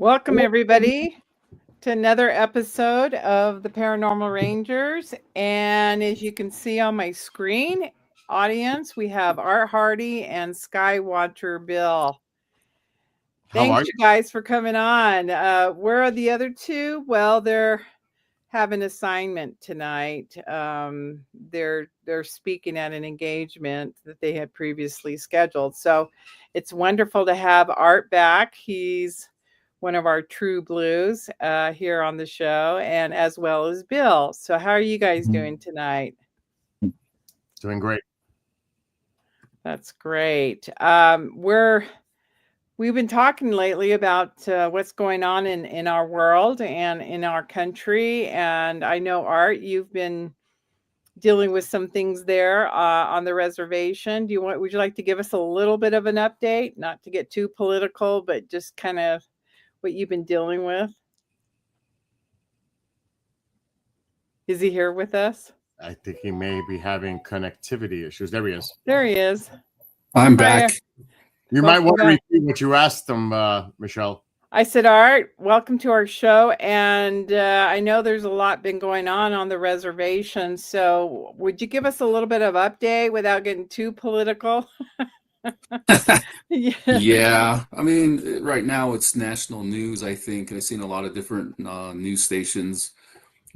Welcome, everybody, to another episode of the Paranormal Rangers. And as you can see on my screen, audience, we have Art Hardy and Skywatcher Bill. How are Thanks, you guys, for coming on. Where are the other two? Well, they're have an assignment tonight. They're speaking at an engagement that they had previously scheduled. So it's wonderful to have Art back. He's one of our true blues here on the show, and as well as Bill. So how are you guys doing tonight? Doing great. That's great. We've been talking lately about what's going on in our world and in our country. And I know, Art, you've been dealing with some things there on the reservation. Would you like to give us a little bit of an update? Not to get too political, but just kind of what you've been dealing with. Is he here with us? I think he may be having connectivity issues. There he is. There he is. I'm back. You might want to repeat what you asked them, Michelle. I said, Art, welcome to our show. And I know there's a lot been going on the reservation. So would you give us a little bit of update without getting too political? Yeah. I mean, right now it's national news, I think. I've seen a lot of different news stations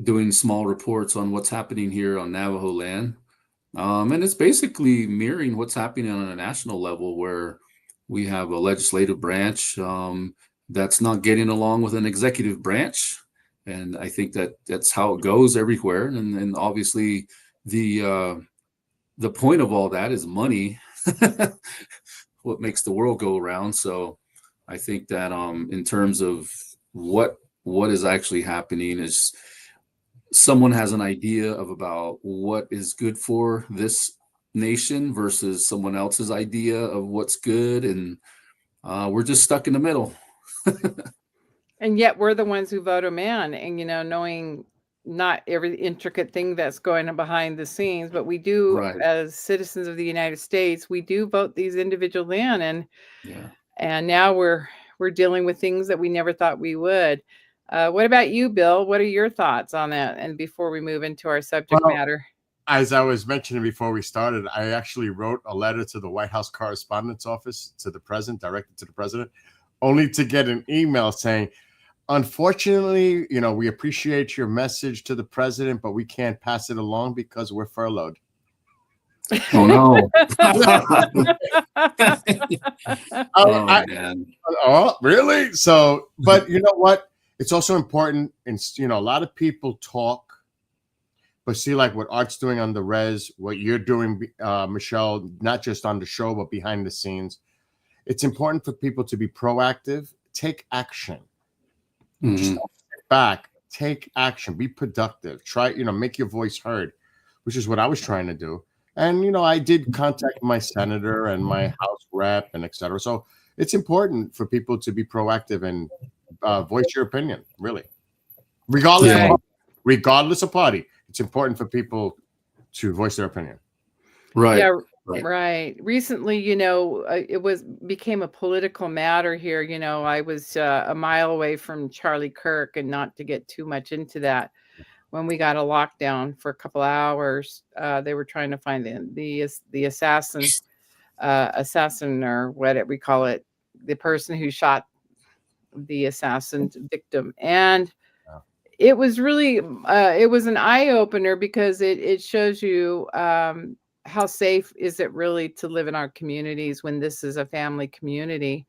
doing small reports on what's happening here on Navajo land. And it's basically mirroring what's happening on a national level, where we have a legislative branch that's not getting along with an executive branch. And I think that's how it goes everywhere. And obviously the point of all that is money, what makes the world go around. So I think that in terms of what is actually happening is someone has an idea of about what is good for this nation versus someone else's idea of what's good. And we're just stuck in the middle. And yet we're the ones who vote them in, and knowing not every intricate thing that's going on behind the scenes, but we do, Right. as citizens of the United States, we do vote these individuals in, and now we're dealing with things that we never thought we would. What about you, Bill? What are your thoughts on that? And before we move into our subject matter. As I was mentioning before we started, I actually wrote a letter to the White House Correspondence Office, to the president, directed to the president, only to get an email saying, unfortunately, we appreciate your message to the president, but we can't pass it along because we're furloughed. Oh, no. Man. Oh, really? So, but you know what? It's also important, and a lot of people talk, but see, like what Art's doing on the res, what you're doing, Michelle, not just on the show, but behind the scenes. It's important for people to be proactive, take action. Just don't sit back, take action, be productive, try, make your voice heard, which is what I was trying to do. And, I did contact my senator and my House rep and et cetera. So it's important for people to be proactive and voice your opinion, really. Regardless of party, it's important for people to voice their opinion. Right. Yeah, right. Recently, it became a political matter here. I was a mile away from Charlie Kirk, and not to get too much into that. When we got a lockdown for a couple hours, they were trying to find the assassin, or what we call it, the person who shot the assassin victim. And it was really, it was an eye opener, because it shows you how safe is it really to live in our communities when this is a family community.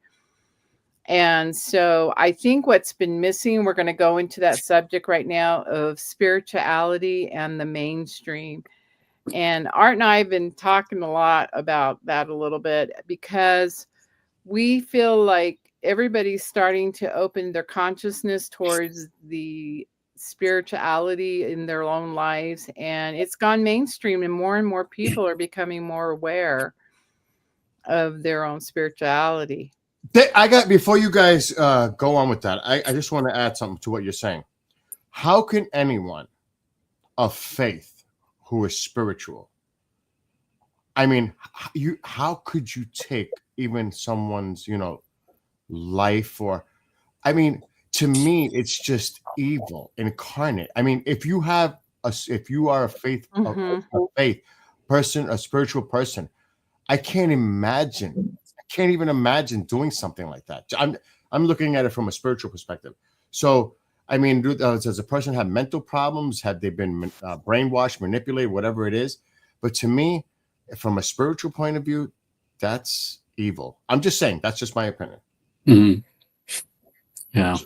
And so I think what's been missing, we're going to go into that subject right now, of spirituality and the mainstream. And Art and I have been talking a lot about that a little bit, because we feel like everybody's starting to open their consciousness towards the spirituality in their own lives, and it's gone mainstream, and more people are becoming more aware of their own spirituality. Before you guys go on with that, I just want to add something to what you're saying. How can anyone of faith who is spiritual, I mean, how could you take even someone's life, or I mean, to me, it's just evil incarnate. I mean, if you have if you are a Mhm. a faith person, a spiritual person, I can't imagine. I can't even imagine doing something like that. I'm looking at it from a spiritual perspective. So, I mean, does a person have mental problems? Have they been brainwashed, manipulated, whatever it is? But to me, from a spiritual point of view, that's evil. I'm just saying. That's just my opinion. Mhm. Yeah.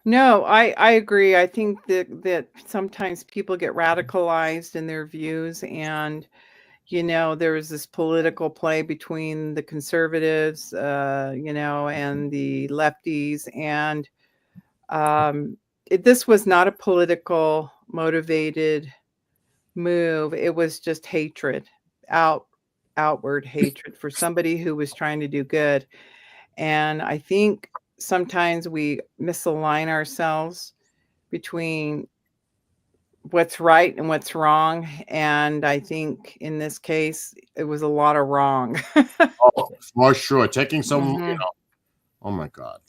No, I agree. I think that sometimes people get radicalized in their views, and there was this political play between the conservatives, and the lefties, and this was not a political motivated move. It was just hatred, out outward hatred for somebody who was trying to do good. And I think sometimes we misalign ourselves between what's right and what's wrong. And I think in this case, it was a lot of wrong. Oh, for sure. Taking some, Mhm. oh my God.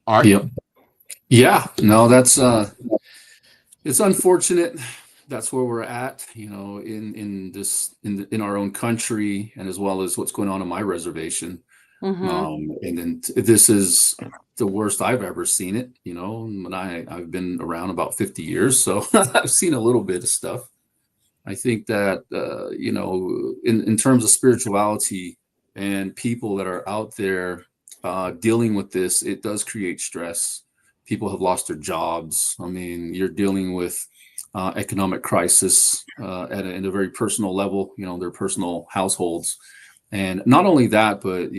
Art. Yep. Yeah. No, that's it's unfortunate. That's where we're at, in our own country, and as well as what's going on my reservation. Mhm. And then this is the worst I've ever seen it, and I've been around about 50 years, so I've seen a little bit of stuff. I think that, in terms of spirituality and people that are out there dealing with this, it does create stress. People have lost their jobs. I mean, you're dealing with economic crisis in a very personal level, their personal households. And not only that, but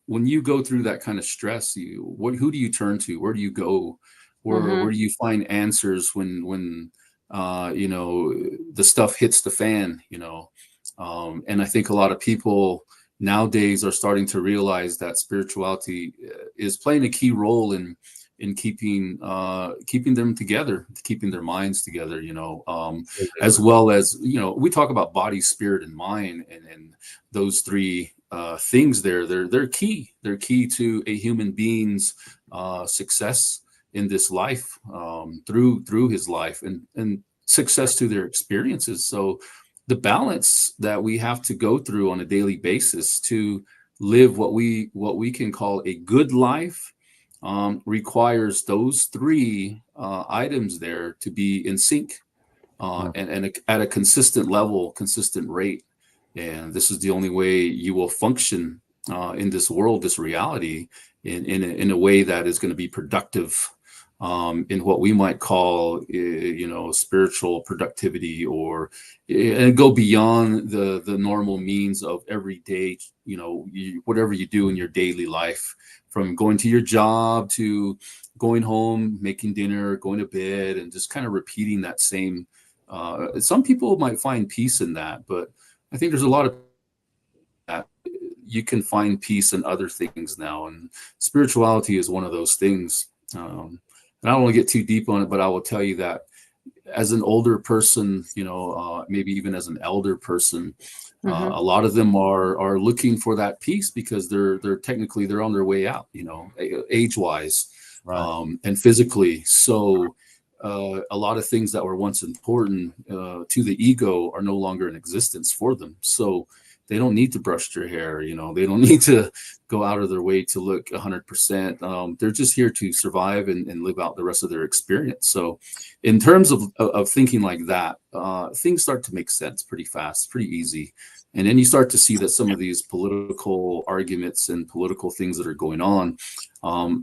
when you go through that kind of stress, who do you turn to? Where do you go? Where Mhm. do you find answers when the stuff hits the fan? And I think a lot of people nowadays are starting to realize that spirituality is playing a key role in keeping them together, keeping their minds together, as well as, we talk about body, spirit, and mind, and those three things they're key. They're key to a human being's success in this life, through his life, and success to their experiences. So the balance that we have to go through on a daily basis to live what we can call a good life, requires those three items there to be in sync, and at a consistent level, consistent rate. And this is the only way you will function in this world, this reality, in a way that is going to be productive, in what we might call, spiritual productivity, or and go beyond the normal means of everyday, whatever you do in your daily life, from going to your job to going home, making dinner, going to bed, and just kind of repeating that same. Some people might find peace in that, but I think there's a lot of that you can find peace in other things now, and spirituality is one of those things. And I don't want to get too deep on it, but I will tell you that as an older person, maybe even as an elder person, Mhm. a lot of them are looking for that peace because they're on their way out, age wise, Right. and physically. So a lot of things that were once important to the ego are no longer in existence for them. So they don't need to brush their hair, they don't need to go out of their way to look 100%. They're just here to survive and live out the rest of their experience. So in terms of thinking like that, things start to make sense pretty fast, pretty easy. And then you start to see that some of these political arguments and political things that are going on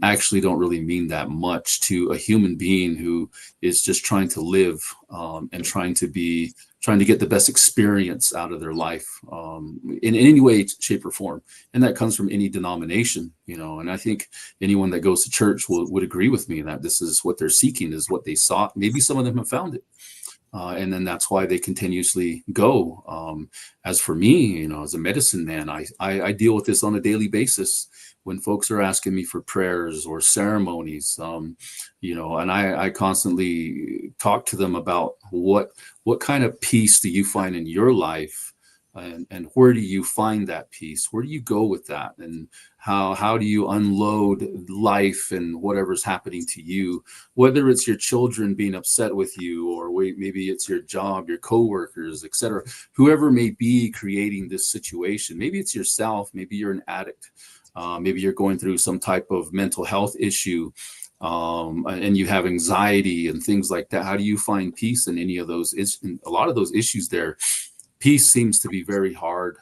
actually don't really mean that much to a human being who is just trying to live, and trying to get the best experience out of their life, in any way, shape, or form. And that comes from any denomination, and I think anyone that goes to church would agree with me that this is what they're seeking, is what they sought. Maybe some of them have found it. And then that's why they continuously go. As for me, as a medicine man, I deal with this on a daily basis when folks are asking me for prayers or ceremonies, and I constantly talk to them about what kind of peace do you find in your life and where do you find that peace? Where do you go with that? And how do you unload life and whatever's happening to you, whether it's your children being upset with you, or maybe it's your job, your coworkers, etc. Whoever may be creating this situation, maybe it's yourself, maybe you're an addict, maybe you're going through some type of mental health issue, and you have anxiety and things like that. How do you find peace in any of those? In a lot of those issues there, peace seems to be very hard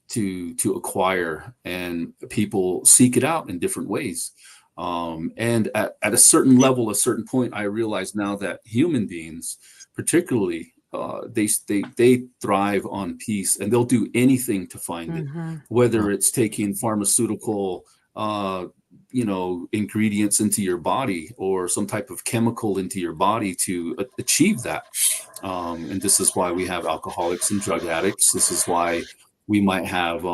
to acquire, and people seek it out in different ways. And at a certain level, a certain point, I realize now that human beings, particularly, they thrive on peace, and they'll do anything to find it, whether it's taking pharmaceutical ingredients into your body, or some type of chemical into your body to achieve that. And this is why we have alcoholics and drug addicts. This is why we might have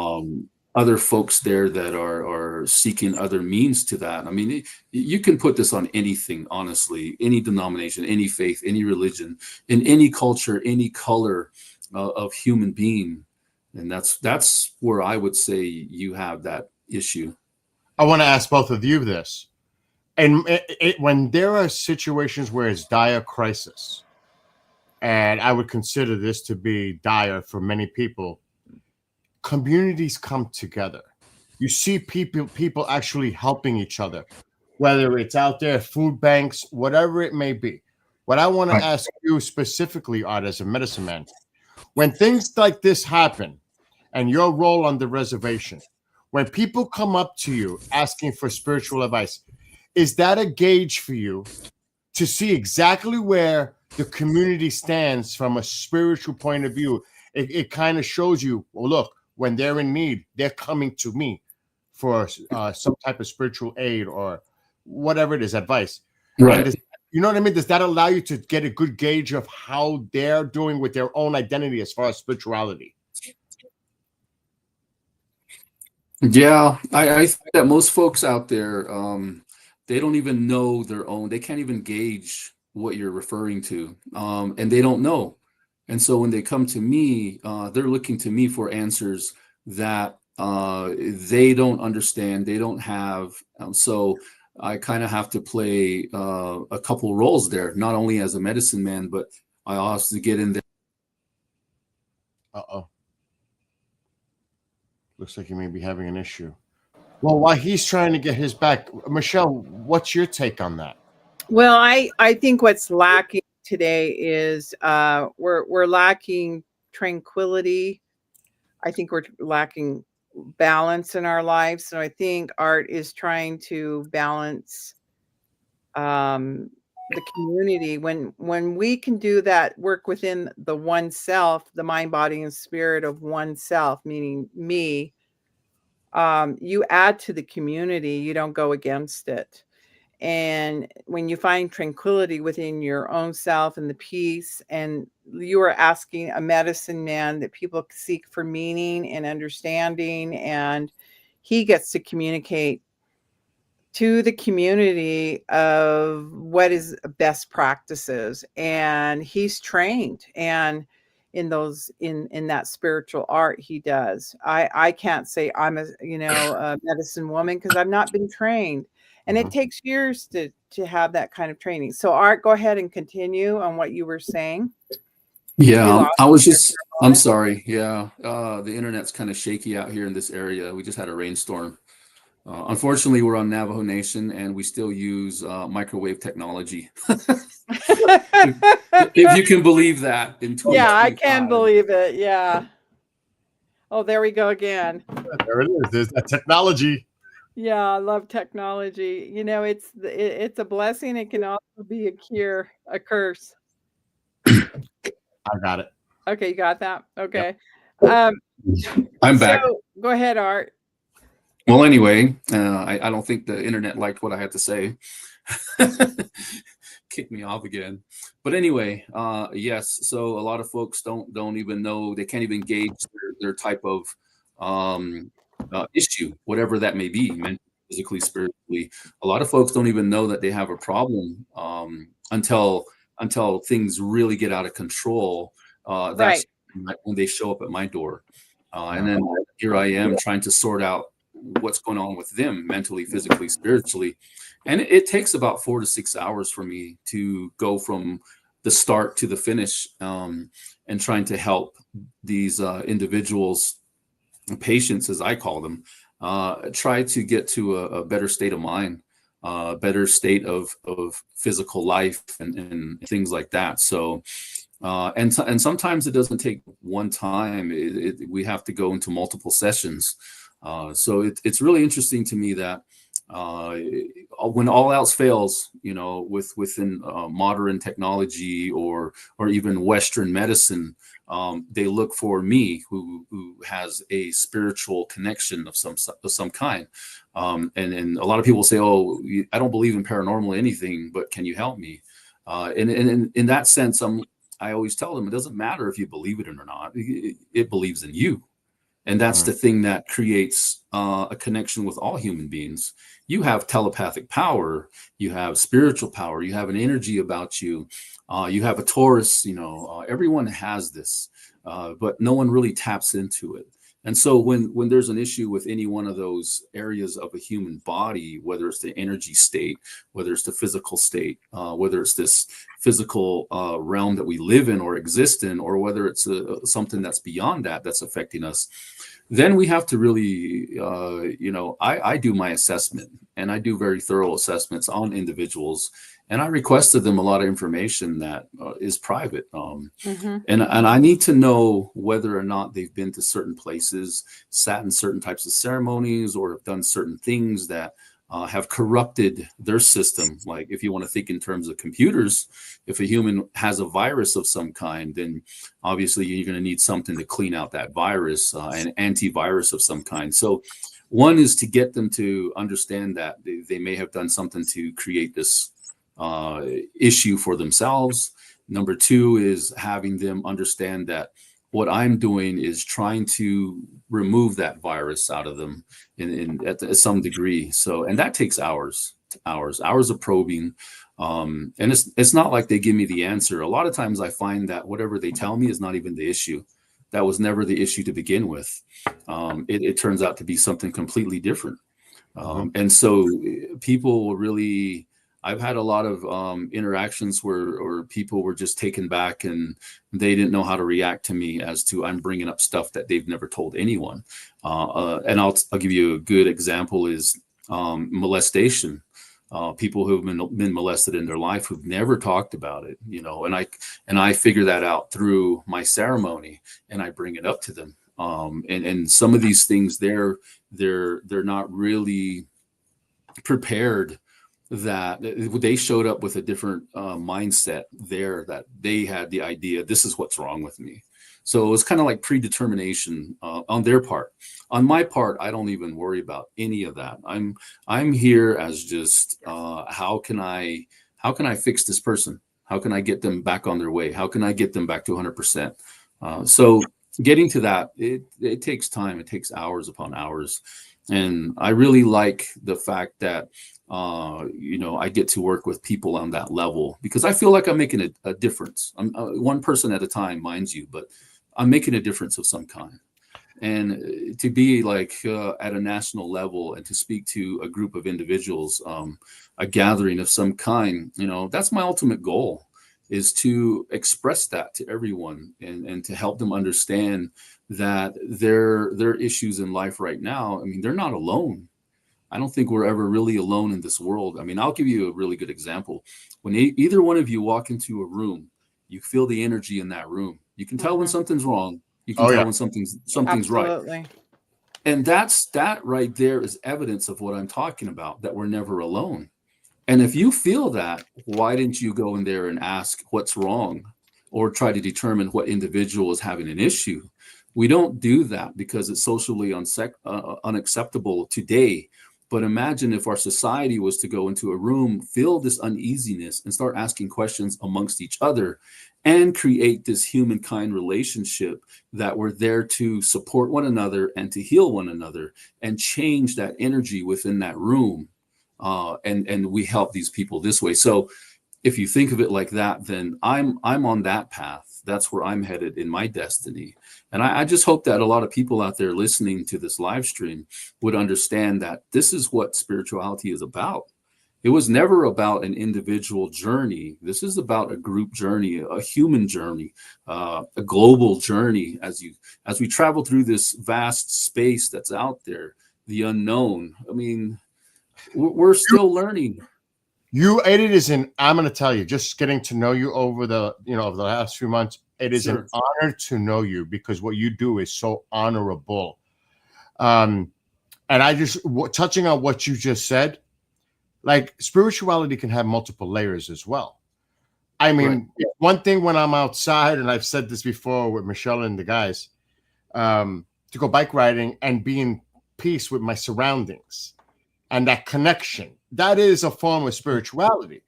other folks there that are seeking other means to that. I mean, you can put this on anything, honestly, any denomination, any faith, any religion, in any culture, any color of human being. And that's where I would say you have that issue. I want to ask both of you this. And when there are situations where it's dire crisis, and I would consider this to be dire for many people, communities come together. You see people actually helping each other, whether it's out there, food banks, whatever it may be. What I want to ask you specifically, Art, as a medicine man, when things like this happen, and your role on the reservation, when people come up to you asking for spiritual advice, is that a gauge for you to see exactly where the community stands from a spiritual point of view? It kind of shows you, well, look, when they're in need, they're coming to me for some type of spiritual aid or whatever it is, advice. Right. You know what I mean? Does that allow you to get a good gauge of how they're doing with their own identity as far as spirituality? Yeah, I think that most folks out there, they don't even know their own. They can't even gauge what you're referring to, and they don't know. And so when they come to me, they're looking to me for answers that they don't understand, they don't have. So I kind of have to play a couple roles there, not only as a medicine man, but I also get in there. Uh-oh. Looks like he may be having an issue. Well, while he's trying to get his back, Michelle, what's your take on that? Well, I think what's lacking today is we're lacking tranquility. I think we're lacking balance in our lives. So I think Art is trying to balance the community. When we can do that work within the oneself, the mind, body, and spirit of oneself, meaning me, you add to the community, you don't go against it. And when you find tranquility within your own self and the peace, and you are asking a medicine man that people seek for meaning and understanding, and he gets to communicate to the community of what is best practices, and he's trained, and in that spiritual art he does. I can't say I'm a medicine woman because I've not been trained, and it takes years to have that kind of training. So Art, go ahead and continue on what you were saying. Yeah, I'm sorry. Yeah, the internet's kind of shaky out here in this area. We just had a rainstorm. Unfortunately, we're on Navajo Nation, and we still use microwave technology. If you can believe that. Yeah, I can believe it. Yeah. Oh, there we go again. There it is. There's that technology. Yeah, I love technology. It's a blessing. It can also be a cure, a curse. I got it. Okay, you got that? Okay. Yep. I'm back. So go ahead, Art. Well, anyway, I don't think the internet liked what I had to say. Kicked me off again. But anyway, yes. So a lot of folks don't even know, they can't even gauge their type of issue, whatever that may be, mentally, physically, spiritually. A lot of folks don't even know that they have a problem until things really get out of control. That's when they show up at my door. And then here I am trying to sort out what's going on with them mentally, physically, spiritually. And it takes about 4 to 6 hours for me to go from the start to the finish, and trying to help these individuals, patients, as I call them, try to get to a better state of mind, better state of physical life and things like that. So, and sometimes it doesn't take one time. We have to go into multiple sessions. So it's really interesting to me that when all else fails, within modern technology or even Western medicine, they look for me, who has a spiritual connection of some kind. And a lot of people say, "Oh, I don't believe in paranormal anything, but can you help me?" And in that sense, I always tell them it doesn't matter if you believe it or not. It believes in you. And that's the thing that creates a connection with all human beings. You have telepathic power, you have spiritual power, you have an energy about you, you have a Taurus, everyone has this, but no one really taps into it. And so when there's an issue with any one of those areas of a human body, whether it's the energy state, whether it's the physical state, whether it's this physical realm that we live in or exist in, or whether it's something that's beyond that's affecting us, then we have to really, I do my assessment, and I do very thorough assessments on individuals, and I requested them a lot of information that is private. And I need to know whether or not they've been to certain places, sat in certain types of ceremonies, or have done certain things that have corrupted their system. Like, if you want to think in terms of computers, if a human has a virus of some kind, then obviously you're going to need something to clean out that virus, an antivirus of some kind. So one is to get them to understand that they may have done something to create this issue for themselves. Number two is having them understand that what I'm doing is trying to remove that virus out of them at some degree. So, and that takes hours of probing. And it's not like they give me the answer. A lot of times I find that whatever they tell me is not even the issue. That was never the issue to begin with. It turns out to be something completely different. And so people will really, I've had a lot of interactions where people were just taken back and they didn't know how to react to me as to I'm bringing up stuff that they've never told anyone. And I'll give you a good example is molestation. People who've been molested in their life who've never talked about it, and I figure that out through my ceremony, and I bring it up to them. And some of these things they're not really prepared, that they showed up with a different mindset there, that they had the idea, this is what's wrong with me. So it was kind of like predetermination on their part. On my part, I don't even worry about any of that. I'm here as just how can I fix this person? How can I get them back on their way? How can I get them back to 100%? So getting to that, it takes time. It takes hours upon hours. And I really like the fact that I get to work with people on that level, because I feel like I'm making a difference. I'm one person at a time, mind you, but I'm making a difference of some kind. And to be like at a national level and to speak to a group of individuals, a gathering of some kind, that's my ultimate goal, is to express that to everyone and to help them understand that their issues in life right now, I mean, they're not alone. I don't think we're ever really alone in this world. I mean, I'll give you a really good example. When either one of you walk into a room, you feel the energy in that room. You can tell when something's wrong. You can tell when something's Absolutely right. And that right there is evidence of what I'm talking about, that we're never alone. And if you feel that, why didn't you go in there and ask what's wrong, or try to determine what individual is having an issue? We don't do that because it's socially unacceptable today. But imagine if our society was to go into a room, feel this uneasiness, and start asking questions amongst each other, and create this humankind relationship that we're there to support one another and to heal one another and change that energy within that room. And we help these people this way. So if you think of it like that, then I'm on that path. that's where I'm headed in my destiny. And I just hope that a lot of people out there listening to this live stream would understand that this is what spirituality is about. It was never about an individual journey. This is about a group journey, a human journey, a global journey. As we travel through this vast space that's out there, the unknown. I mean, we're still learning. It is I'm going to tell you, just getting to know you over the last few months, it is an honor to know you, because what you do is so honorable. And I just, touching on what you just said, like, spirituality can have multiple layers as well. I mean, one thing when I'm outside, and I've said this before with Michelle and the guys, to go bike riding and be in peace with my surroundings and that connection, that is a form of spirituality.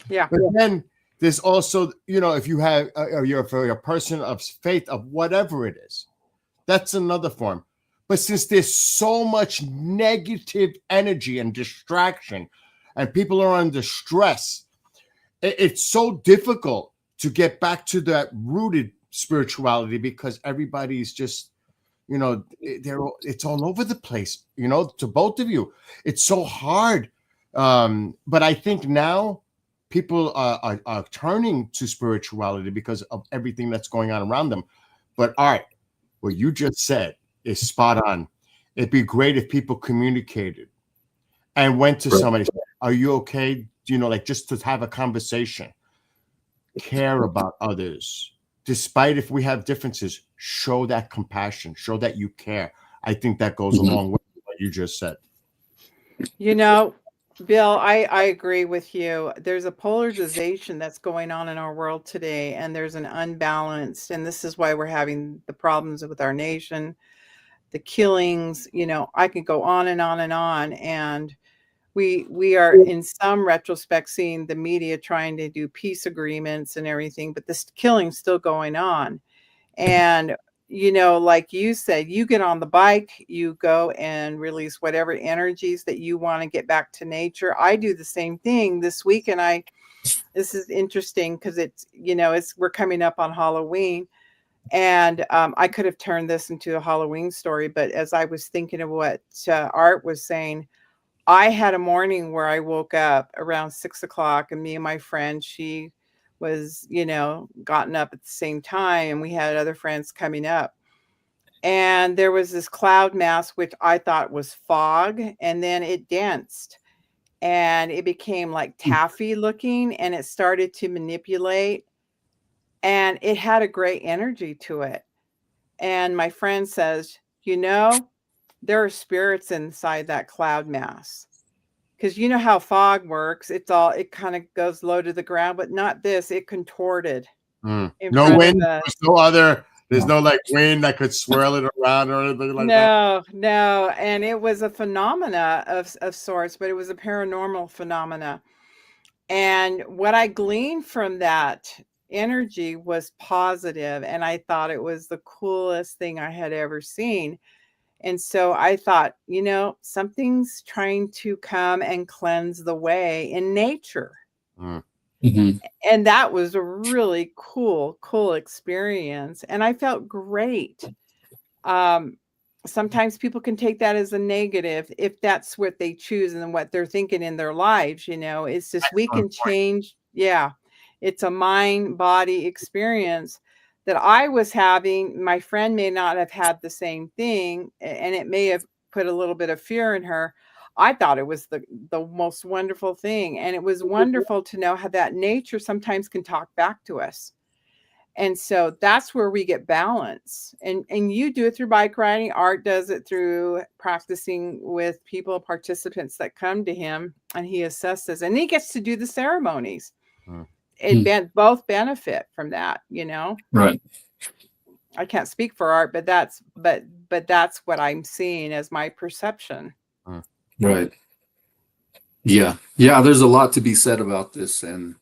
Yeah. But then there's also, if you have, you're a person of faith, of whatever it is, that's another form. But since there's so much negative energy and distraction, and people are under stress, it's so difficult to get back to that rooted spirituality, because everybody's just, it's all over the place, to both of you. It's so hard. But I think now people are turning to spirituality because of everything that's going on around them. But Art, what you just said is spot on. It'd be great if people communicated and went to somebody. Are you okay? Like, just to have a conversation, care about others, despite if we have differences. Show that compassion, show that you care. I think that goes along with what you just said. Bill, I agree with you. There's a polarization that's going on in our world today, and there's an unbalanced, and this is why we're having the problems with our nation, the killings. I could go on and on and on, and we are in some retrospect seeing the media trying to do peace agreements and everything, but this killing's still going on. And like you said, you get on the bike, you go and release whatever energies that you want to get back to nature. I do the same thing this week, and this is interesting because we're coming up on Halloween, and I could have turned this into a Halloween story, but as I was thinking of what Art was saying, I had a morning where I woke up around 6 o'clock, and me and my friend, she was, gotten up at the same time, and we had other friends coming up. And there was this cloud mass, which I thought was fog, and then it danced and it became like taffy looking, and it started to manipulate, and it had a great energy to it. And my friend says, there are spirits inside that cloud mass. Because you know how fog works. It kind of goes low to the ground, but not this. It contorted. No wind. There's no like wind that could swirl it around or anything like that. No. And it was a phenomena of sorts, but it was a paranormal phenomena. And what I gleaned from that energy was positive, and I thought it was the coolest thing I had ever seen. And so I thought, something's trying to come and cleanse the way in nature. Mm-hmm. And that was a really cool experience. And I felt great. Sometimes people can take that as a negative if that's what they choose and what they're thinking in their lives. It's just, we can change. Yeah. It's a mind body experience that I was having. My friend may not have had the same thing, and it may have put a little bit of fear in her. I thought it was the most wonderful thing. And it was wonderful to know how that nature sometimes can talk back to us. And so that's where we get balance. And you do it through bike riding. Art does it through practicing with participants that come to him, and he assesses, and he gets to do the ceremonies. Both benefit from that, Right. I can't speak for Art, but that's what I'm seeing as my perception. Right. Yeah. There's a lot to be said about this, and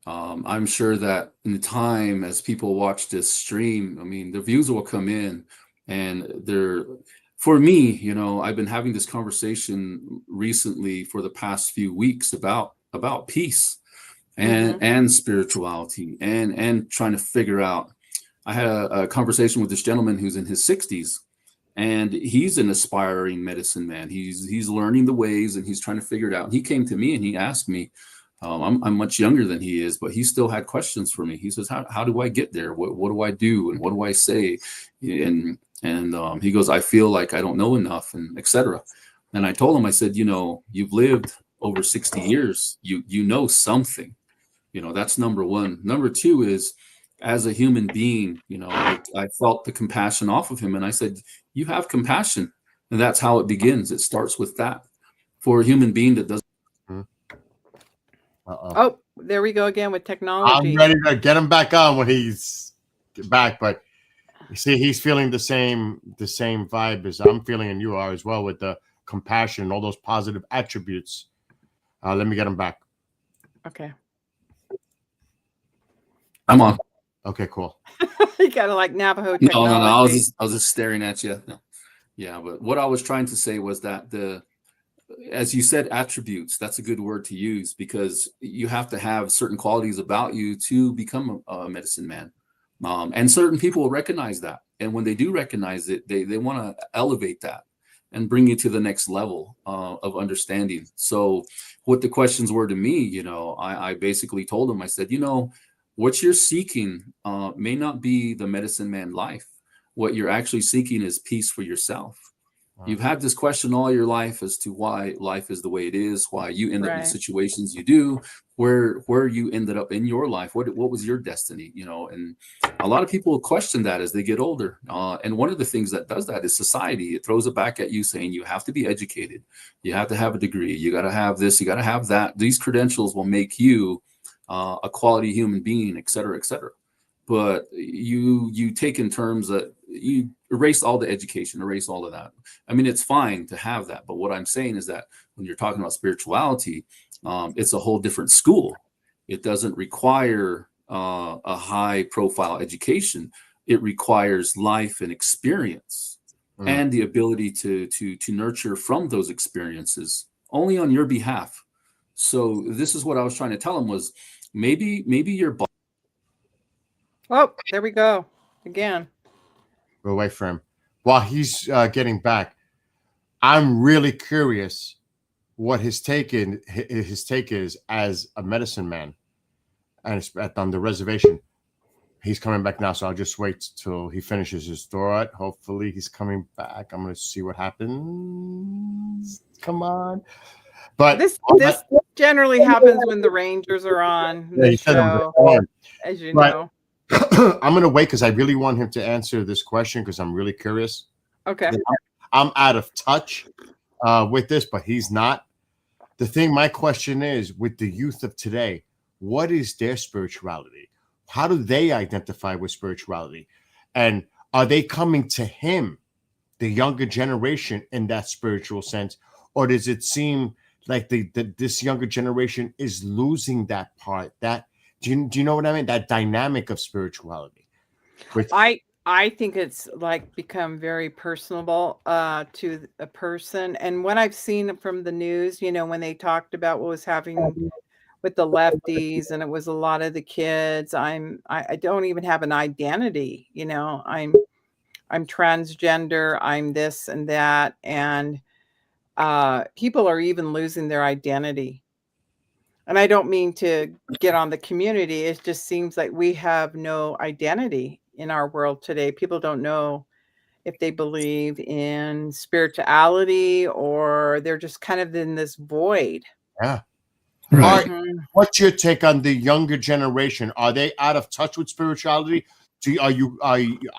I'm sure that in the time as people watch this stream, the views will come in, and for me, I've been having this conversation recently for the past few weeks about peace and spirituality and trying to figure out I had a conversation with this gentleman who's in his 60s, and he's an aspiring medicine man. He's learning the ways, and he's trying to figure it out. And he came to me and he asked me, I'm much younger than he is, but he still had questions for me. He says, how do I get there? What do I do? And what do I say? And he goes, I feel like I don't know enough, and etc. And I told him, I said, you've lived over 60 years. You know something. That's number one. Number two is, as a human being, I felt the compassion off of him. And I said, you have compassion. And that's how it begins. It starts with that. For a human being that doesn't. Oh, there we go again with technology. I'm ready to get him back on when he's back, but you see, he's feeling the same vibe as I'm feeling, and you are as well, with the compassion, all those positive attributes. Let me get him back. Okay. I'm on. Okay, cool. You gotta like Navajo technology. No. I was just staring at you. No. Yeah, but what I was trying to say was that as you said, attributes, that's a good word to use, because you have to have certain qualities about you to become a medicine man. And certain people will recognize that. And when they do recognize it, they want to elevate that and bring you to the next level of understanding. So what the questions were to me, I basically told them, I said, what you're seeking may not be the medicine man life. What you're actually seeking is peace for yourself. You've had this question all your life as to why life is the way it is, why you end up in the situations you do, where you ended up in your life, what was your destiny, and a lot of people question that as they get older. And one of the things that does that is society. It throws it back at you saying you have to be educated, you have to have a degree, you got to have this, you got to have that. These credentials will make you a quality human being, et cetera, et cetera. But you take in terms that you erase all the education, erase all of that. I mean, it's fine to have that. But what I'm saying is that when you're talking about spirituality, it's a whole different school. It doesn't require a high profile education. It requires life and experience and the ability to nurture from those experiences only on your behalf. So this is what I was trying to tell him was maybe your body. Oh, there we go again. Go away from him. While he's getting back, I'm really curious what his take is as a medicine man, and it's on the reservation. He's coming back now, so I'll just wait till he finishes his thought. Hopefully, he's coming back. I'm going to see what happens. Come on. But this generally happens when the Rangers are on the show, as you know. I'm going to wait because I really want him to answer this question because I'm really curious. Okay. I'm out of touch with this, but he's not. My question is, with the youth of today, what is their spirituality? How do they identify with spirituality? And are they coming to him, the younger generation, in that spiritual sense? Or does it seem like this younger generation is losing that part? Do you know what I mean? That dynamic of spirituality. I think it's like become very personable to a person. And what I've seen from the news, when they talked about what was happening with the lefties, and it was a lot of the kids. I don't even have an identity. I'm transgender. I'm this and that, and people are even losing their identity. And I don't mean to get on the community. It just seems like we have no identity in our world today. People don't know if they believe in spirituality or they're just kind of in this void. Yeah. Right. What's your take on the younger generation? Are they out of touch with spirituality? Are you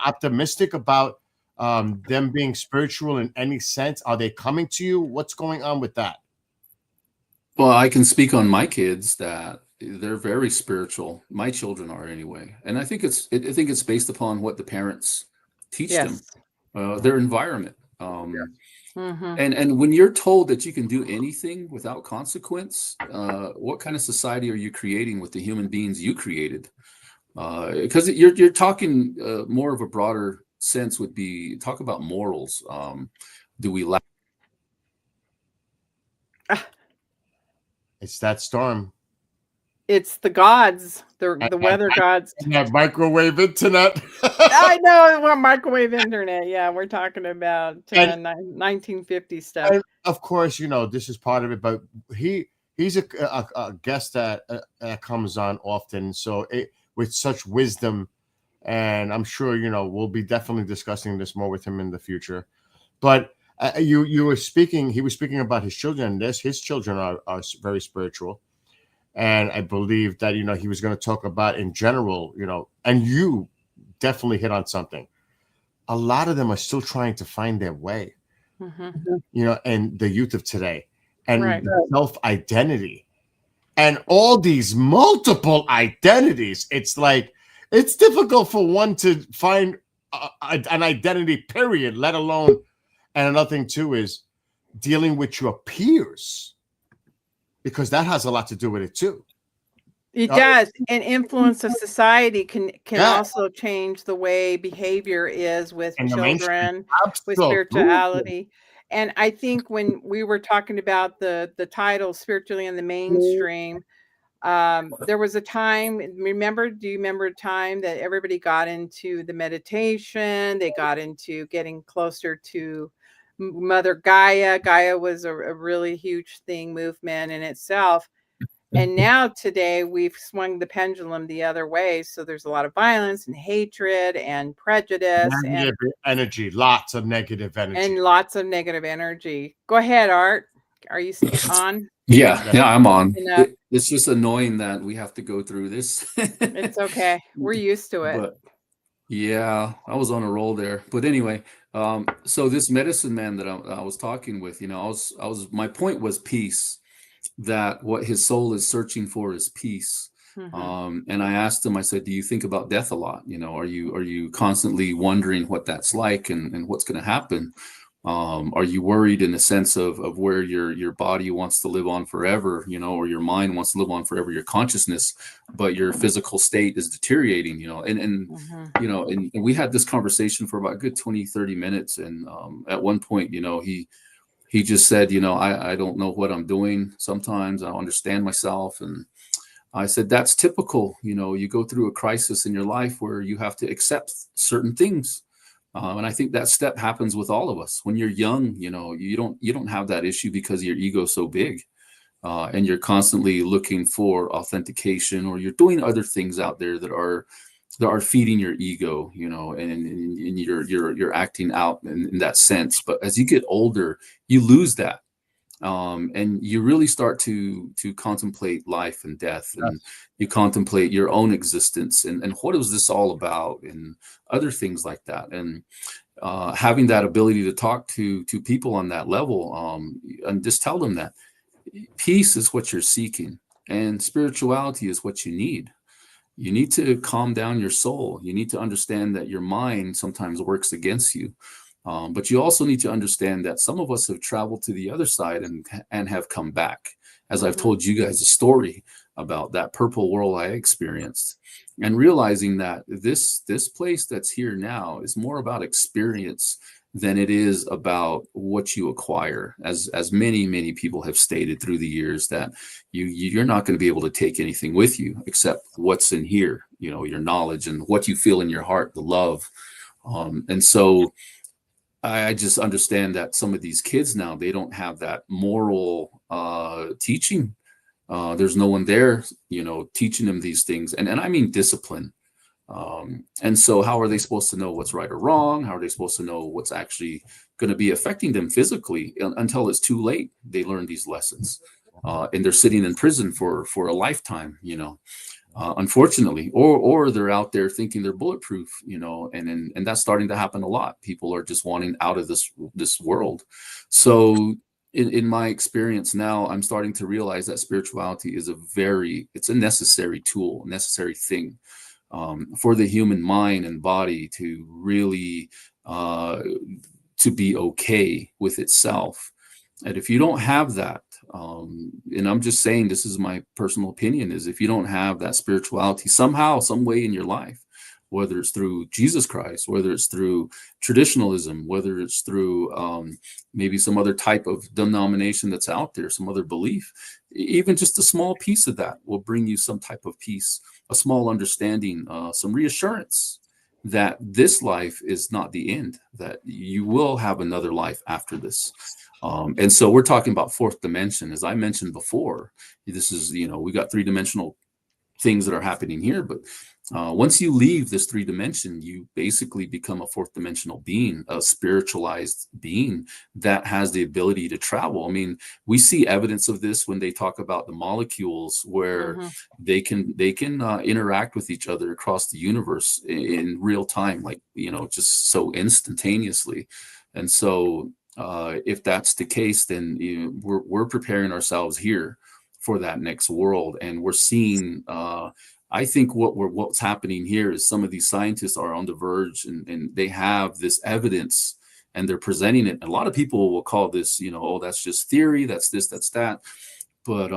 optimistic about them being spiritual in any sense? Are they coming to you? What's going on with that? Well, I can speak on my kids that they're very spiritual. My children are anyway, and I think it's based upon what the parents teach them, their environment. And when you're told that you can do anything without consequence, what kind of society are you creating with the human beings you created? Because you're talking more of a broader sense would be talk about morals. Do we lack? It's that storm. It's the gods, And the weather gods. that microwave internet. I know, well, microwave internet. Yeah, we're talking about And 1950 stuff. And of course, this is part of it, but he's a guest that comes on often, so with such wisdom, and I'm sure we'll be definitely discussing this more with him in the future. But you were speaking, he was speaking about his children, and his children are very spiritual, and I believe that he was going to talk about in general, and you definitely hit on something. A lot of them are still trying to find their way, and the youth of today, and Right. self-identity, and all these multiple identities. It's like it's difficult for one to find an identity, period, let alone. And another thing too is dealing with your peers, because that has a lot to do with it too. It does. And influence of society can Yeah. also change the way behavior is with And the mainstream. children, with Absolutely. spirituality. And I think when we were talking about the title spiritually in the mainstream, there was a time, do you remember a time that everybody got into the meditation, they got into getting closer to Mother Gaia. Gaia was a really huge movement in itself. And now today we've swung the pendulum the other way. So there's a lot of violence and hatred and prejudice Negative energy, lots of negative energy. and lots of negative energy. Go ahead, Art. Are you on? Yeah, I'm on. Enough. It's just annoying that we have to go through this. It's okay. We're used to it. But yeah, I was on a roll there. But anyway, so this medicine man that I was talking with, my point was peace, that what his soul is searching for is peace. And I asked him, I said, do you think about death a lot? Are you constantly wondering what that's like and what's going to happen? Are you worried in the sense of where your body wants to live on forever, or your mind wants to live on forever, your consciousness, but your physical state is deteriorating, and we had this conversation for about a good 20-30 minutes. And at one point, he just said, I don't know what I'm doing. Sometimes I don't understand myself. And I said, that's typical. You go through a crisis in your life where you have to accept certain things. And I think that step happens with all of us. When you're young, you don't have that issue because your ego's so big, and you're constantly looking for authentication, or you're doing other things out there that are feeding your ego, and you're acting out in that sense. But as you get older, you lose that. And you really start to contemplate life and death, and you contemplate your own existence and what is this all about, and other things like that. And having that ability to talk to people on that level, and just tell them that peace is what you're seeking, and spirituality is what you need. You need to calm down your soul. You need to understand that your mind sometimes works against you. But you also need to understand that some of us have traveled to the other side and have come back. As I've told you guys a story about that purple world I experienced, and realizing that this place that's here now is more about experience than it is about what you acquire. As many people have stated through the years, that you're not going to be able to take anything with you except what's in here, your knowledge and what you feel in your heart, the love. And so I just understand that some of these kids now, they don't have that moral teaching. There's no one there, teaching them these things. And I mean discipline. And so how are they supposed to know what's right or wrong? How are they supposed to know what's actually going to be affecting them physically until it's too late? They learn these lessons, and they're sitting in prison for a lifetime, unfortunately, or they're out there thinking they're bulletproof, and that's starting to happen a lot. People are just wanting out of this world. So in my experience now, I'm starting to realize that spirituality is it's a necessary tool, necessary thing, for the human mind and body to really to be okay with itself. And if you don't have that, and I'm just saying, this is my personal opinion, is if you don't have that spirituality somehow, some way in your life, whether it's through Jesus Christ, whether it's through traditionalism, whether it's through maybe some other type of denomination that's out there, some other belief. Even just a small piece of that will bring you some type of peace, a small understanding, some reassurance that this life is not the end, that you will have another life after this. And so we're talking about fourth dimension. As I mentioned before, this is, we got three-dimensional things that are happening here, but once you leave this 3 dimension, you basically become a fourth dimensional being, a spiritualized being that has the ability to travel. I mean, we see evidence of this when they talk about the molecules, where they can interact with each other across the universe in real time, like, just so instantaneously. And so if that's the case, then we're preparing ourselves here for that next world. And we're seeing, I think what's happening here is some of these scientists are on the verge, and they have this evidence and they're presenting it. A lot of people will call this, oh, that's just theory, that's this, that's that. But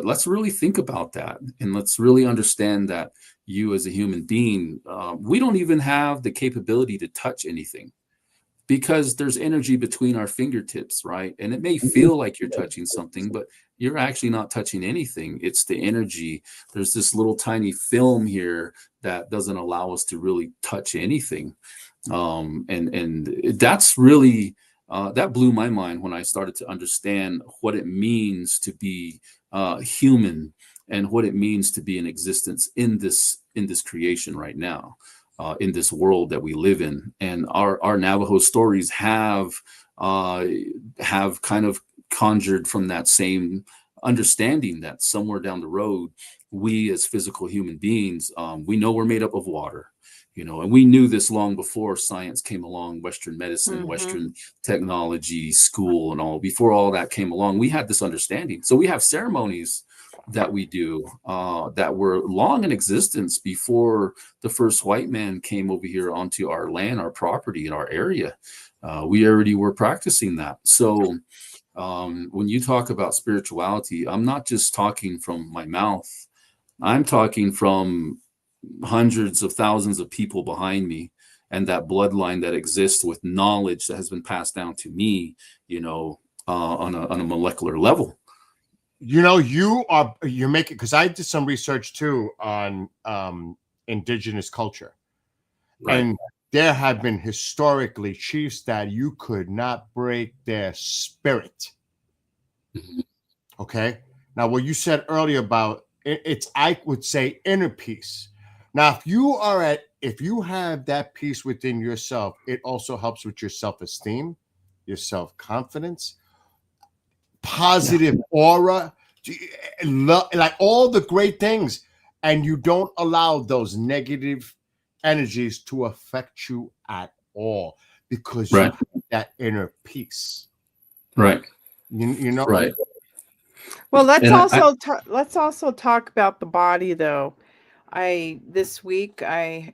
let's really think about that, and let's really understand that you as a human being, we don't even have the capability to touch anything, because there's energy between our fingertips, right? And it may feel like you're touching something, but you're actually not touching anything. It's the energy. There's this little tiny film here that doesn't allow us to really touch anything. And that's really, that blew my mind when I started to understand what it means to be human, and what it means to be in existence in this creation right now. In this world that we live in. And our Navajo stories have kind of conjured from that same understanding that somewhere down the road, we as physical human beings, we know we're made up of water, and we knew this long before science came along, Western medicine, Western technology, school, and all. Before all that came along, we had this understanding. So we have ceremonies that we do that were long in existence before the first white man came over here onto our land, our property, in our area. We already were practicing that. So when you talk about spirituality, I'm not just talking from my mouth. I'm talking from hundreds of thousands of people behind me, and that bloodline that exists with knowledge that has been passed down to me, on a molecular level. You're making, because I did some research too on indigenous culture, Right. and there have been historically chiefs that you could not break their spirit. Okay. Now, what you said earlier about it's, I would say, inner peace. Now, if you have that peace within yourself, it also helps with your self-esteem, your self-confidence, positive aura, like all the great things, and you don't allow those negative energies to affect you at all, because you have that inner peace. Right. Right. Well, let's also talk about the body, though. This week I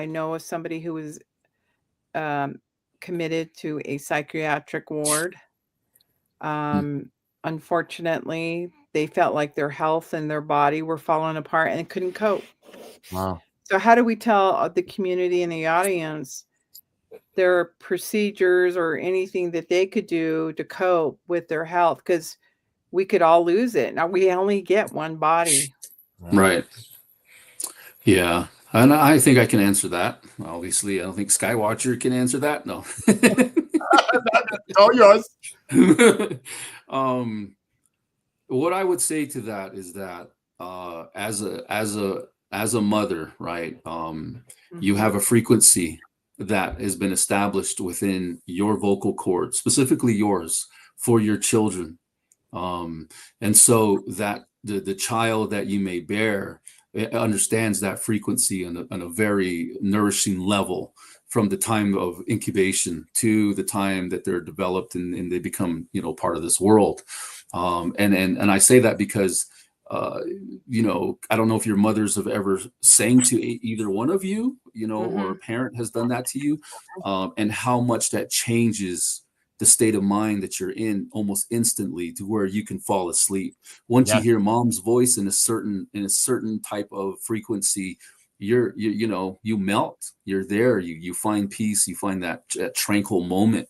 know of somebody who was committed to a psychiatric ward. Unfortunately, they felt like their health and their body were falling apart and couldn't cope. Wow. So how do we tell the community and the audience there are procedures or anything that they could do to cope with their health? Because we could all lose it. Now, we only get one body. Right. Yeah. And I think I can answer that. Obviously, I don't think Skywatcher can answer that. No. All yours. What I would say to that is that as a mother, right? You have a frequency that has been established within your vocal cord, specifically yours, for your children. And so that the child that you may bear understands that frequency on a very nourishing level, from the time of incubation to the time that they're developed and they become, part of this world. And I say that because, I don't know if your mothers have ever sang to either one of you, or a parent has done that to you, and how much that changes the state of mind that you're in almost instantly, to where you can fall asleep once you hear mom's voice in a certain type of frequency. you melt, you're there, you find peace, you find that tranquil moment.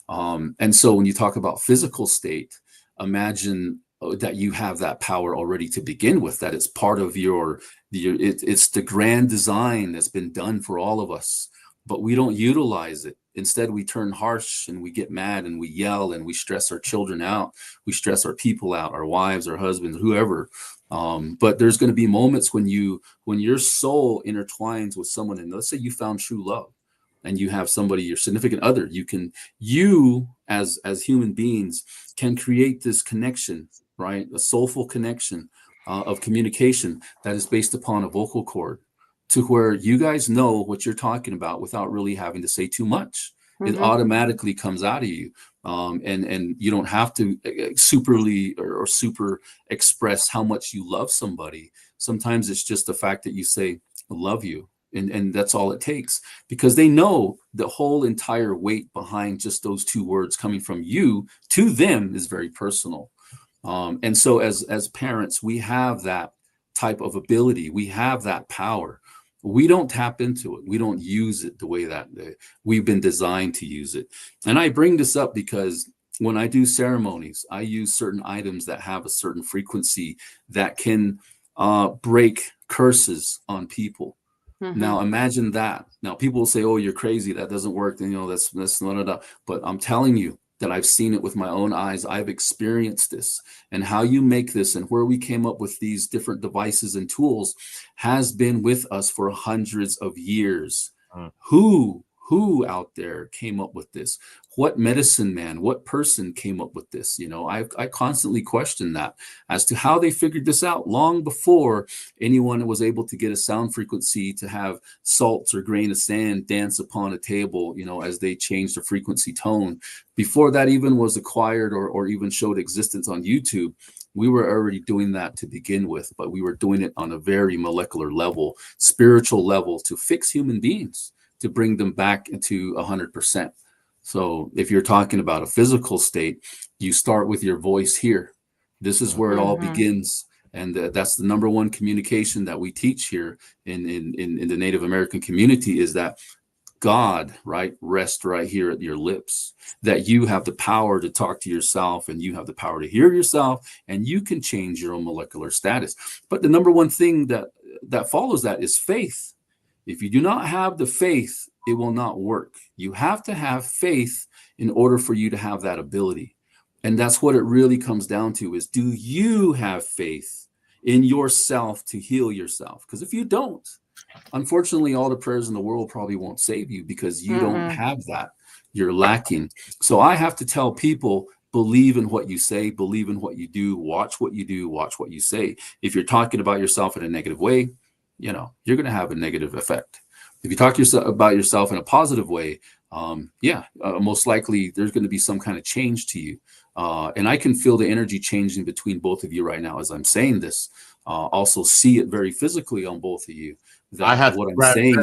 And so when you talk about physical state, imagine that you have that power already to begin with, that it's part of it's the grand design that's been done for all of us, but we don't utilize it. Instead, we turn harsh and we get mad and we yell and we stress our children out. We stress our people out, our wives, our husbands, whoever. But there's going to be moments when your soul intertwines with someone, and let's say you found true love and you have somebody, your significant other, you as human beings can create this connection, right? A soulful connection of communication that is based upon a vocal cord, to where you guys know what you're talking about without really having to say too much. It automatically comes out of you. And you don't have to superly or super express how much you love somebody. Sometimes it's just the fact that you say, I love you. And that's all it takes, because they know the whole entire weight behind just those two words coming from you to them is very personal. And so as parents, we have that type of ability. We have that power. We don't tap into it. We don't use it the way that we've been designed to use it. And I bring this up because when I do ceremonies, I use certain items that have a certain frequency that can break curses on people. Now imagine that. Now people will say, "Oh, you're crazy. That doesn't work." And, that's not. But I'm telling you that I've seen it with my own eyes. I've experienced this, and how you make this and where we came up with these different devices and tools has been with us for hundreds of years. Who out there came up with this? What medicine man, what person came up with this? I constantly question that as to how they figured this out long before anyone was able to get a sound frequency to have salts or grain of sand dance upon a table, as they changed the frequency tone. Before that even was acquired or even showed existence on YouTube, we were already doing that to begin with, but we were doing it on a very molecular level, spiritual level, to fix human beings, to bring them back into 100%. So if you're talking about a physical state, you start with your voice here. This is where it all begins. And that's the number one communication that we teach here in the Native American community, is that God, right, rest right here at your lips, that you have the power to talk to yourself and you have the power to hear yourself, and you can change your own molecular status. But the number one thing that follows that is faith. If you do not have the faith, it will not work. You have to have faith in order for you to have that ability. And that's what it really comes down to, is, do you have faith in yourself to heal yourself? Because if you don't, unfortunately, all the prayers in the world probably won't save you, because you don't have that. You're lacking. So I have to tell people, believe in what you say, believe in what you do, watch what you do, watch what you say. If you're talking about yourself in a negative way, you're going to have a negative effect. If you talk about yourself in a positive way, most likely there's going to be some kind of change to you. And I can feel the energy changing between both of you right now as I'm saying this. Also see it very physically on both of you. That what I'm saying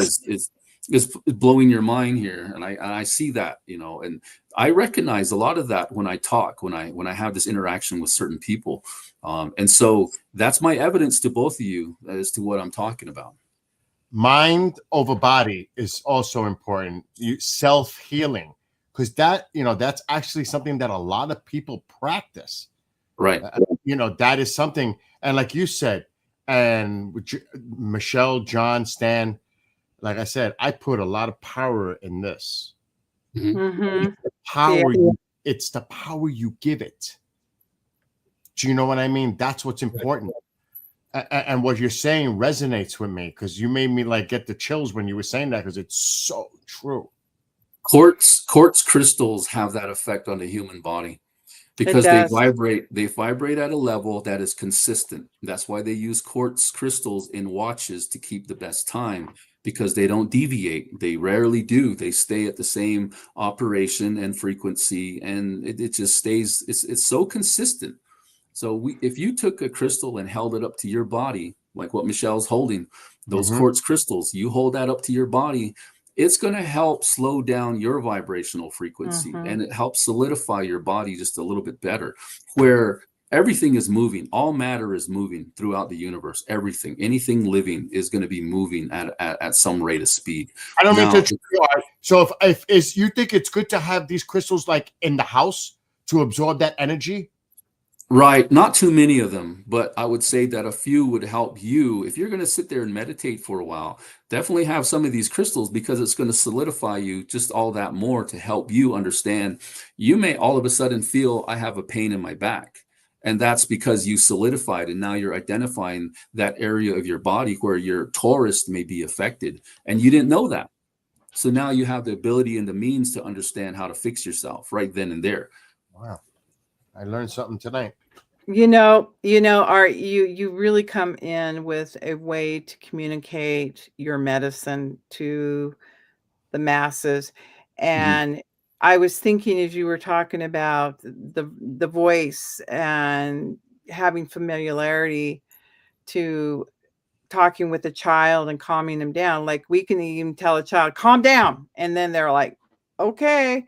is blowing your mind here, and I see that, and I recognize a lot of that when I talk, when I have this interaction with certain people. And so that's my evidence to both of you as to what I'm talking about. Mind over body is also important. Self-healing, because that's actually something that a lot of people practice. Right. That is something. And like you said, and Michelle, John, Stan, like I said, I put a lot of power in this. It's the power. It's the power you give it. Do you know what I mean? That's what's important. And what you're saying resonates with me, because you made me get the chills when you were saying that, because it's so true. Quartz crystals have that effect on the human body, because they vibrate at a level that is consistent. That's why they use quartz crystals in watches to keep the best time, because they don't deviate. They rarely do. They stay at the same operation and frequency, and it just stays. It's so consistent. So if you took a crystal and held it up to your body, like what Michelle's holding, those quartz crystals, you hold that up to your body, it's going to help slow down your vibrational frequency, and it helps solidify your body just a little bit better. Where Everything is moving. All matter is moving throughout the universe. Everything, anything living is going to be moving at some rate of speed. I don't mean Now, to. So if is you think it's good to have these crystals like in the house to absorb that energy? right, not too many of them, but I would say that a few would help you. If you're going to sit there and meditate for a while, definitely have some of these crystals, because it's going to solidify you just all that more to help you understand. You may all of a sudden feel, I have a pain in my back. And that's because you solidified, and now you're identifying that area of your body where your torus may be affected. And you didn't know that. So now you have the ability and the means to understand how to fix yourself right then and there. Wow, I learned something tonight. Art, you really come in with a way to communicate your medicine to the masses. Mhm. And I was thinking, as you were talking about the voice and having familiarity to talking with a child and calming them down, like we can even tell a child, calm down, and then they're like, okay. Right.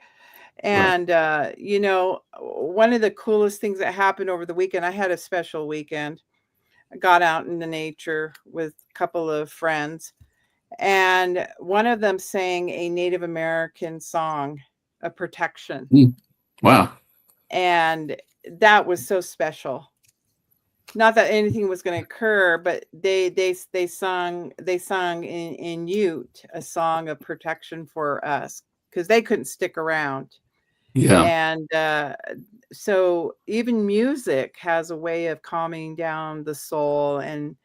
And one of the coolest things that happened over the weekend, I had a special weekend. I got out in the nature with a couple of friends, and one of them sang a Native American song of protection. Mm. Wow. And that was so special. Not that anything was going to occur, but they sung in Ute a song of protection for us, because they couldn't stick around. Yeah. And so even music has a way of calming down the soul, and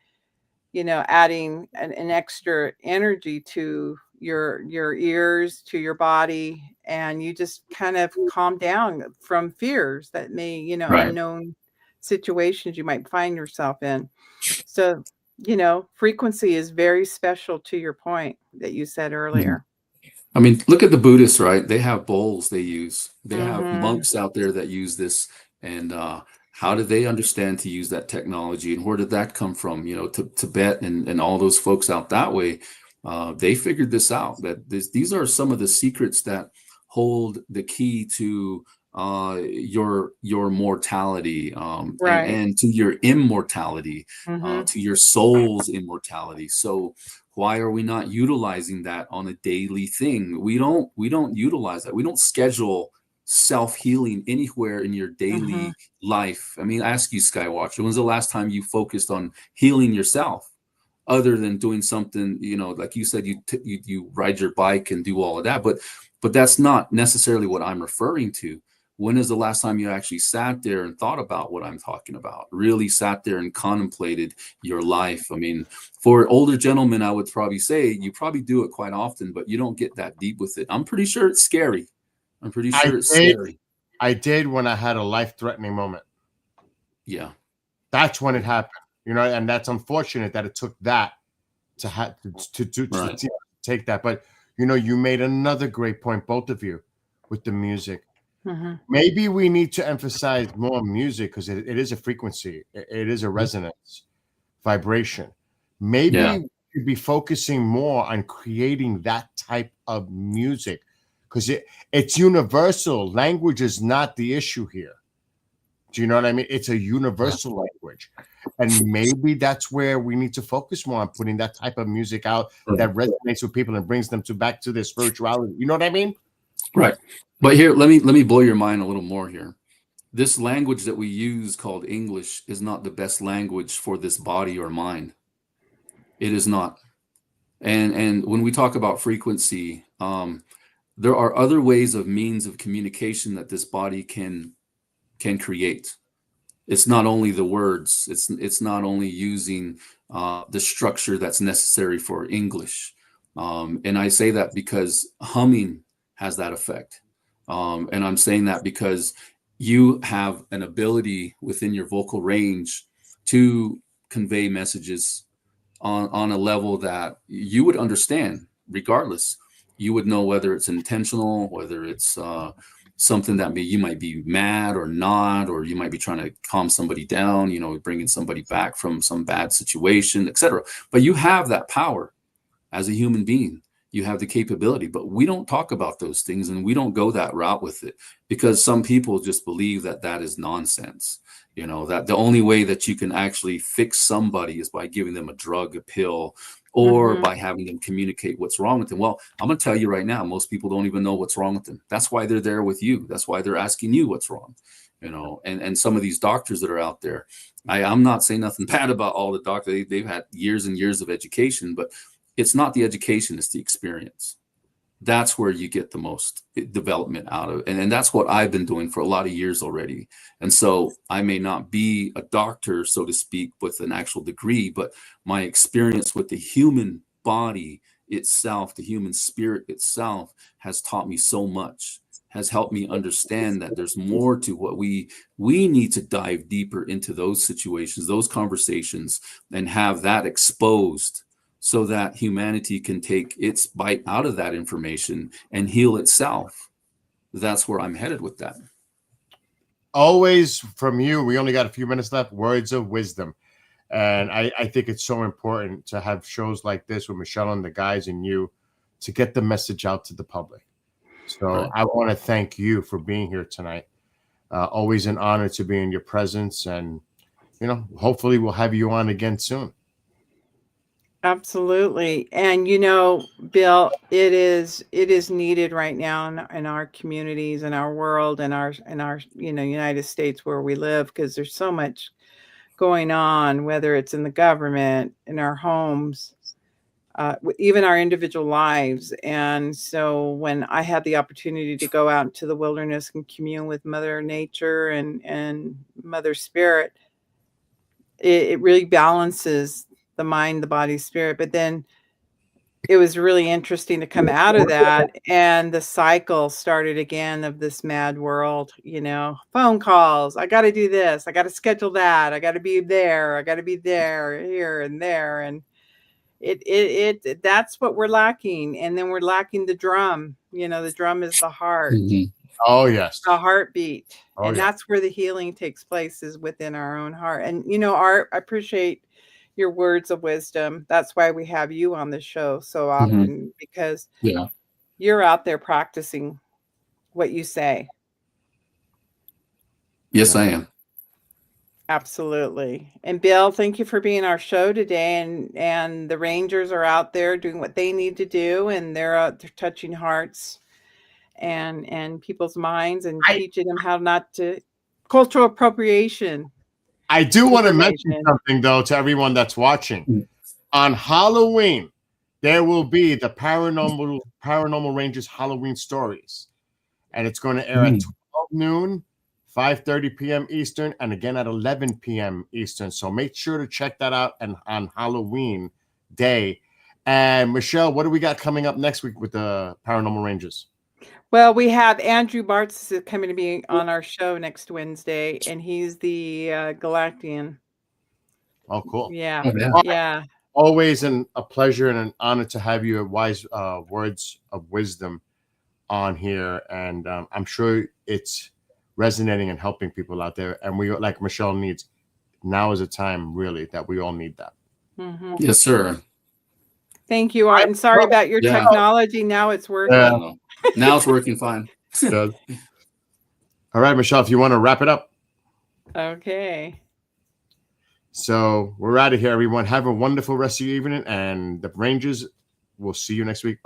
adding an extra energy to your ears, to your body, and you just kind of calm down from fears that may, Right. unknown situations you might find yourself in. So, frequency is very special, to your point that you said Mhm. earlier. I mean, look at the Buddhists, right? They have bowls they use. They have Mhm. monks out there that use this. And how did they understand to use that technology? And where did that come from? Tibet and all those folks out that way, they figured this out, that these are some of the secrets that hold the key to your mortality, Right. and to your immortality, Mhm. to your soul's immortality. So why are we not utilizing that on a daily thing? We don't utilize that. We don't schedule self-healing anywhere in your Mhm. daily life. I mean, I ask you, Skywatcher, when's the last time you focused on healing yourself, other than doing something, like you said, you ride your bike and do all of that, but that's not necessarily what I'm referring to. When is the last time you actually sat there and thought about what I'm talking about? Really sat there and contemplated your life? I mean, for older gentlemen, I would probably say you probably do it quite often, but you don't get that deep with it. I'm pretty sure it's scary. I'm pretty I sure it's did. scary. I did when I had a life-threatening moment. Yeah. That's when it happened. And that's unfortunate that it took that to have Right. to take that. But you made another great point, both of you, with the music. Mhm. Maybe we need to emphasize more music because it is a frequency. It is a resonance, vibration. Yeah. Maybe we should be focusing more on creating that type of music because it's universal. Language is not the issue here. Do you know what I mean? It's a universal language. And maybe that's where we need to focus more on putting that type of music out Right. that resonates with people and brings them back to their spirituality. You know what I mean? Right. But here, let me blow your mind a little more here. This language that we use called English is not the best language for this body or mind. It is not. And when we talk about frequency, there are other ways of means of communication that this body can create. It's not only the words. It's not only using the structure that's necessary for English. And I say that because humming has that effect. And I'm saying that because you have an ability within your vocal range to convey messages on a level that you would understand regardless. You would know whether it's intentional, whether it's something that you might be mad or not, or you might be trying to calm somebody down, bringing somebody back from some bad situation, etc. But you have that power as a human being. You have the capability, but we don't talk about those things, and we don't go that route with it, because some people just believe that that is nonsense. You know, that the only way that you can actually fix somebody is by giving them a drug, a pill, or by having them communicate what's wrong with them. Well, I'm going to tell you right now, most people don't even know what's wrong with them. That's why they're there with you. That's why they're asking you what's wrong. You know, and some of these doctors that are out there, I'm not saying nothing bad about all the doctors. They've had years and years of education, but it's not the education, it's the experience. That's where you get the most development out of it. And that's what I've been doing for a lot of years already. And so I may not be a doctor, so to speak, with an actual degree, but my experience with the human body itself, the human spirit itself, has taught me so much, has helped me understand that there's more to what we need to dive deeper into those situations, those conversations, and have that exposed, so that humanity can take its bite out of that information and heal itself. That's where I'm headed with that. Always from you, we only got a few minutes left, words of wisdom. And I think it's so important to have shows like this with Michelle and the guys and you to get the message out to the public. So Right. I want to thank you for being here tonight. Always an honor to be in your presence. And, you know, hopefully we'll have you on again soon. Absolutely. And you know, Bill, it is needed right now in our communities, in our world, in our United States where we live, because there's so much going on, whether it's in the government, in our homes, even our individual lives. And so when I had the opportunity to go out into the wilderness and commune with Mother Nature and Mother Spirit, it really balances the mind, the body, spirit. But then it was really interesting to come out of that, and the cycle started again of this mad world, phone calls. I got to do this. I got to schedule that. I got to be there. I got to be there, here and there. And that's what we're lacking. And then we're lacking the drum. The drum is the heart. Oh, yes. The heartbeat. Oh, And yeah. that's where the healing takes place, is within our own heart. And, Art, I appreciate your words of wisdom. That's why we have you on the show so often, because you're out there practicing what you say. Yes, I am. Absolutely. And Bill, thank you for being our show today. And the Rangers are out there doing what they need to do, and they're out there touching hearts and people's minds and teaching them how not to cultural appropriation. I do want to mention something, though, to everyone that's watching. On Halloween, there will be the Paranormal Rangers Halloween Stories. And it's going to air at 12 noon, 5:30 p.m. Eastern, and again at 11 p.m. Eastern. So make sure to check that out on Halloween day. And Michelle, what do we got coming up next week with the Paranormal Rangers? Well, we have Andrew Bartz coming to be on our show next Wednesday, and he's the Galactian. Oh, cool. Yeah. Oh, yeah. Always a pleasure and an honor to have your wise words of wisdom on here. And I'm sure it's resonating and helping people out there. And we, like Michelle needs, now is a time really that we all need that. Mm-hmm. Yes, sir. Thank you, Art. And sorry about your technology. Now it's working. Yeah. Now it's working fine. Good. All right, Michelle, if you want to wrap it up. Okay. So we're out of here, everyone. Have a wonderful rest of your evening, and the Rangers will see you next week.